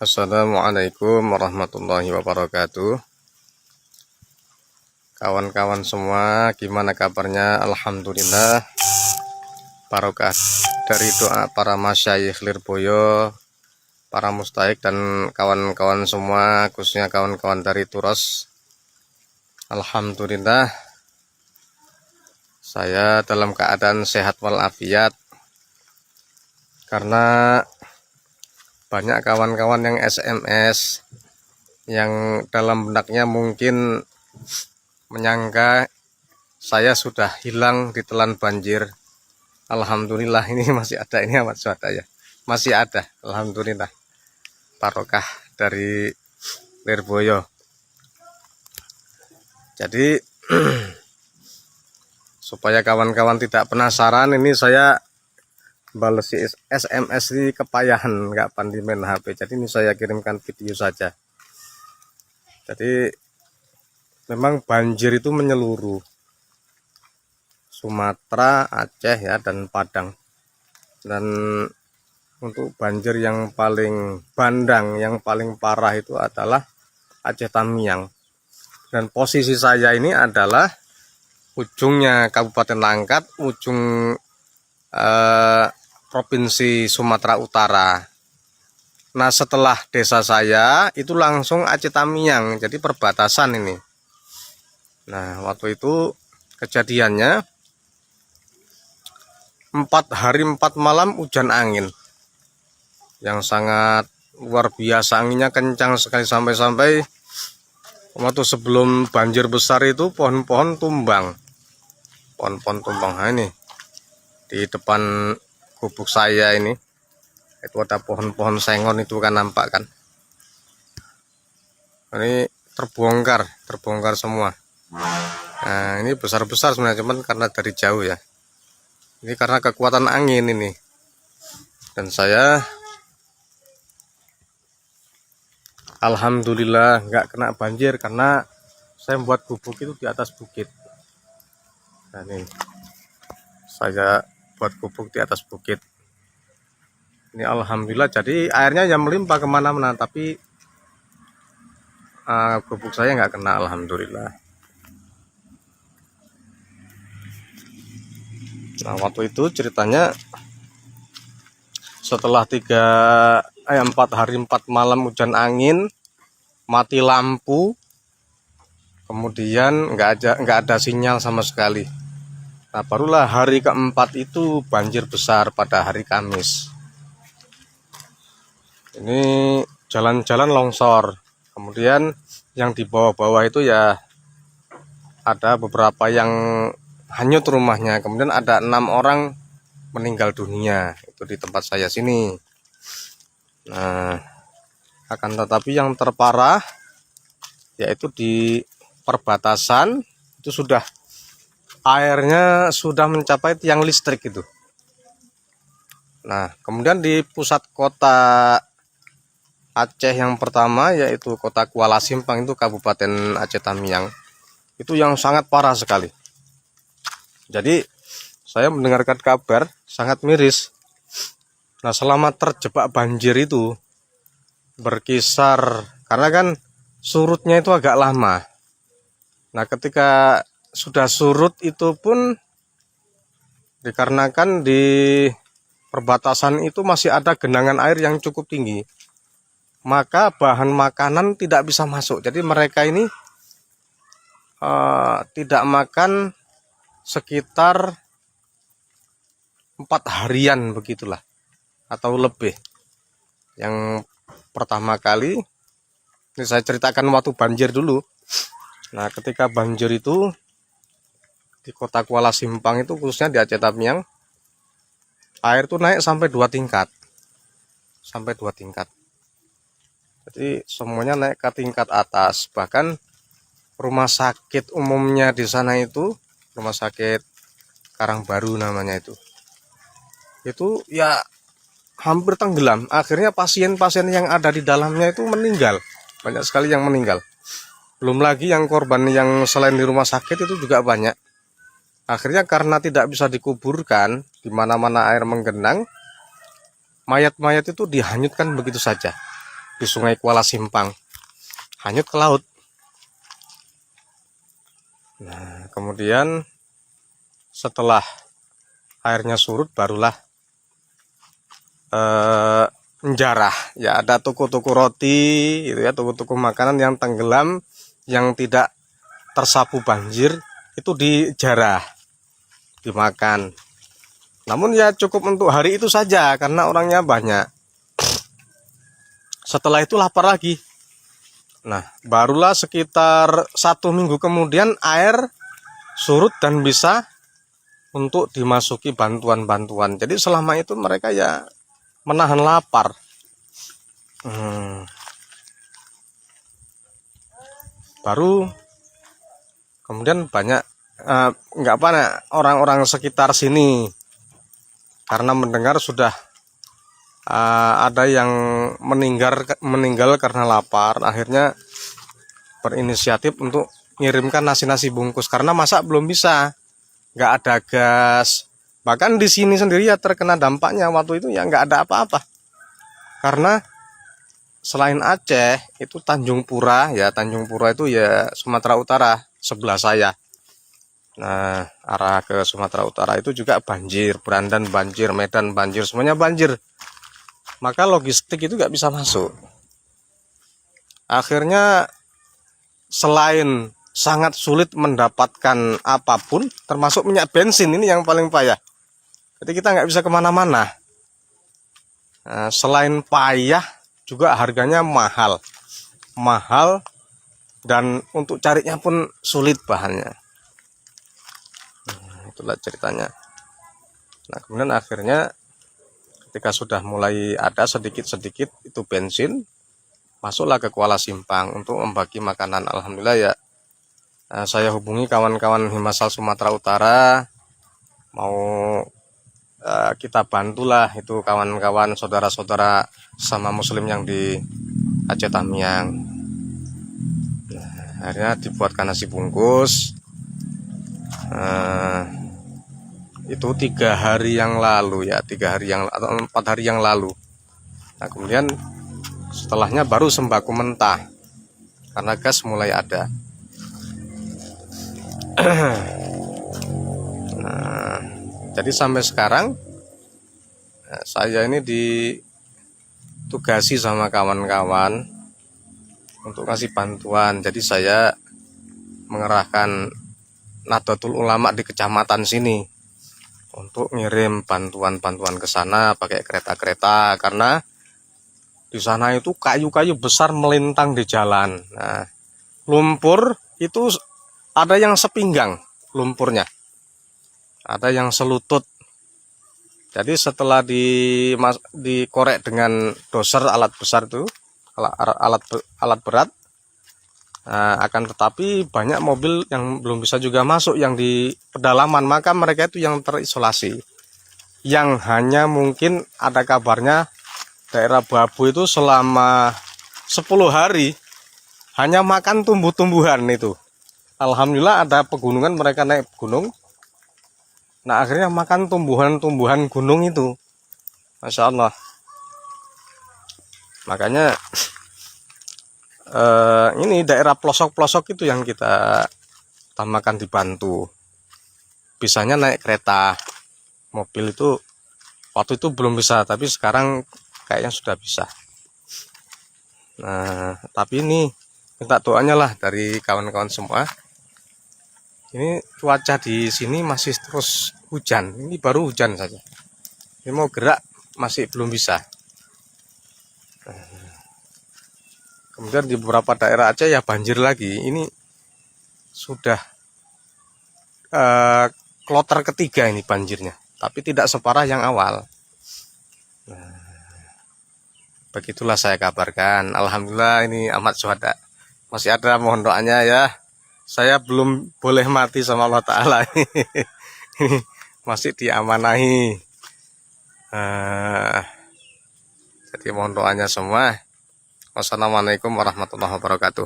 Assalamualaikum warahmatullahi wabarakatuh. Kawan-kawan semua, gimana kabarnya? Alhamdulillah, barokah dari doa para masyayikh Lirboyo, para mustahik dan kawan-kawan semua, khususnya kawan-kawan dari Turos. Alhamdulillah, saya dalam keadaan sehat walafiat, karena banyak kawan-kawan yang SMS yang dalam benaknya mungkin menyangka saya sudah hilang ditelan banjir. Alhamdulillah, ini masih ada, ini amat suada ya, masih ada. Alhamdulillah, barokah dari Lirboyo. Jadi supaya kawan-kawan tidak penasaran, ini saya balas SMS di kepayahan, nggak pandai main HP. Jadi ini saya kirimkan video saja. Jadi memang banjir itu menyeluruh Sumatera, Aceh ya, dan Padang. Dan untuk banjir yang paling bandang, yang paling parah itu adalah Aceh Tamiang. Dan posisi saya ini adalah ujungnya Kabupaten Langkat, ujung Provinsi Sumatera Utara. Nah, setelah desa saya itu langsung Aceh Tamiang, jadi perbatasan ini. Nah, waktu itu kejadiannya 4 hari 4 malam hujan angin yang sangat luar biasa, anginnya kencang sekali, sampai-sampai waktu sebelum banjir besar itu pohon-pohon tumbang. Pohon-pohon tumbang. Nah, ini di depan gubuk saya ini itu ada pohon-pohon sengon, itu kan nampak kan, ini terbongkar semua. Nah, ini besar-besar sebenarnya, cuman karena dari jauh ya, ini karena kekuatan angin ini. Dan saya alhamdulillah nggak kena banjir karena saya membuat gubuk itu di atas bukit. Nah, ini saya buat gubuk di atas bukit ini, alhamdulillah. Jadi airnya yang melimpah kemana-mana, tapi gubuk saya nggak kena, alhamdulillah. Nah, waktu itu ceritanya setelah 4 hari 4 malam hujan angin, mati lampu, kemudian nggak ada sinyal sama sekali. Nah, barulah hari keempat itu banjir besar pada hari Kamis. Ini jalan-jalan longsor. Kemudian yang di bawah-bawah itu ya ada beberapa yang hanyut rumahnya. Kemudian ada 6 orang meninggal dunia itu di tempat saya sini. Nah, akan tetapi yang terparah yaitu di perbatasan itu sudah airnya sudah mencapai tiang listrik itu. Nah, kemudian di pusat kota Aceh yang pertama yaitu kota Kuala Simpang, itu Kabupaten Aceh Tamiang, itu yang sangat parah sekali. Jadi saya mendengarkan kabar sangat miris. Nah, selama terjebak banjir itu berkisar, karena kan surutnya itu agak lama. Nah, ketika sudah surut itu pun dikarenakan di perbatasan itu masih ada genangan air yang cukup tinggi, maka bahan makanan tidak bisa masuk. Jadi mereka ini tidak makan sekitar 4 harian begitulah atau lebih. Yang pertama kali ini saya ceritakan waktu banjir dulu. Nah, ketika banjir itu di kota Kuala Simpang itu, khususnya di Aceh Tamiang, air itu naik sampai 2 tingkat. Sampai 2 tingkat. Jadi semuanya naik ke tingkat atas. Bahkan rumah sakit umumnya di sana itu, rumah sakit Karangbaru namanya itu ya hampir tenggelam. Akhirnya pasien-pasien yang ada di dalamnya itu meninggal. Banyak sekali yang meninggal. Belum lagi yang korban yang selain di rumah sakit itu juga banyak. Akhirnya karena tidak bisa dikuburkan, di mana-mana air menggenang, mayat-mayat itu dihanyutkan begitu saja. di Sungai Kuala Simpang, hanyut ke laut. Nah, kemudian setelah airnya surut barulah menjarah. Ya, ada toko-toko roti, gitu ya, toko-toko makanan yang tenggelam, yang tidak tersapu banjir, itu dijarah, dimakan. Namun ya cukup untuk hari itu saja karena orangnya banyak. Setelah itu lapar lagi. Nah, barulah sekitar 1 minggu kemudian air surut dan bisa untuk dimasuki bantuan-bantuan. Jadi selama itu mereka ya menahan lapar. Baru kemudian banyak nggak apa, orang-orang sekitar sini karena mendengar sudah ada yang meninggal karena lapar, akhirnya berinisiatif untuk ngirimkan nasi-nasi bungkus karena masak belum bisa, nggak ada gas. Bahkan di sini sendiri ya terkena dampaknya waktu itu ya nggak ada apa-apa, karena selain Aceh itu Tanjung Pura itu ya Sumatera Utara sebelah saya. Nah, arah ke Sumatera Utara itu juga banjir, Brandan banjir, Medan banjir, semuanya banjir. Maka logistik itu nggak bisa masuk. Akhirnya selain sangat sulit mendapatkan apapun, termasuk minyak bensin, ini yang paling payah. Jadi kita nggak bisa kemana-mana. Nah, selain payah, juga harganya mahal, dan untuk carinya pun sulit bahannya. Itulah ceritanya. Nah, kemudian akhirnya ketika sudah mulai ada sedikit-sedikit itu bensin, masuklah ke Kuala Simpang untuk membagi makanan. Alhamdulillah ya, saya hubungi kawan-kawan Himasal Sumatera Utara, mau kita bantulah itu kawan-kawan saudara-saudara sama muslim yang di Aceh Tamiang. Nah, akhirnya dibuatkan nasi bungkus. Itu 3 hari yang lalu ya, 3 hari yang atau 4 hari yang lalu. Nah, kemudian setelahnya baru sembako mentah karena gas mulai ada. Nah, jadi sampai sekarang saya ini ditugasi sama kawan-kawan untuk kasih bantuan. Jadi saya mengerahkan Nahdlatul Ulama di kecamatan sini untuk ngirim bantuan-bantuan ke sana pakai kereta-kereta, karena di sana itu kayu-kayu besar melintang di jalan. Nah, lumpur itu ada yang sepinggang lumpurnya, ada yang selutut. Jadi setelah dikorek dengan doser, alat besar itu, alat berat, akan tetapi banyak mobil yang belum bisa juga masuk yang di pedalaman, maka mereka itu yang terisolasi, yang hanya mungkin ada kabarnya daerah Babu itu selama 10 hari hanya makan tumbuh-tumbuhan itu. Alhamdulillah ada pegunungan, mereka naik gunung, nah akhirnya makan tumbuhan-tumbuhan gunung itu, Masya Allah. Makanya ini daerah pelosok-pelosok itu yang kita utamakan dibantu. Bisanya naik kereta, mobil itu waktu itu belum bisa, tapi sekarang kayaknya sudah bisa. Nah, tapi ini minta doanya lah dari kawan-kawan semua. Ini cuaca di sini masih terus hujan, ini baru hujan saja. Ini mau gerak masih belum bisa. Kemudian di beberapa daerah Aceh ya banjir lagi. Ini sudah kloter ketiga ini banjirnya, tapi tidak separah yang awal. Nah, begitulah saya kabarkan. Alhamdulillah ini amat syuhada. Masih ada, mohon doanya ya. Saya belum boleh mati sama Allah Ta'ala. Masih diamanahi. Jadi mohon doanya semua. Wassalamualaikum warahmatullahi wabarakatuh.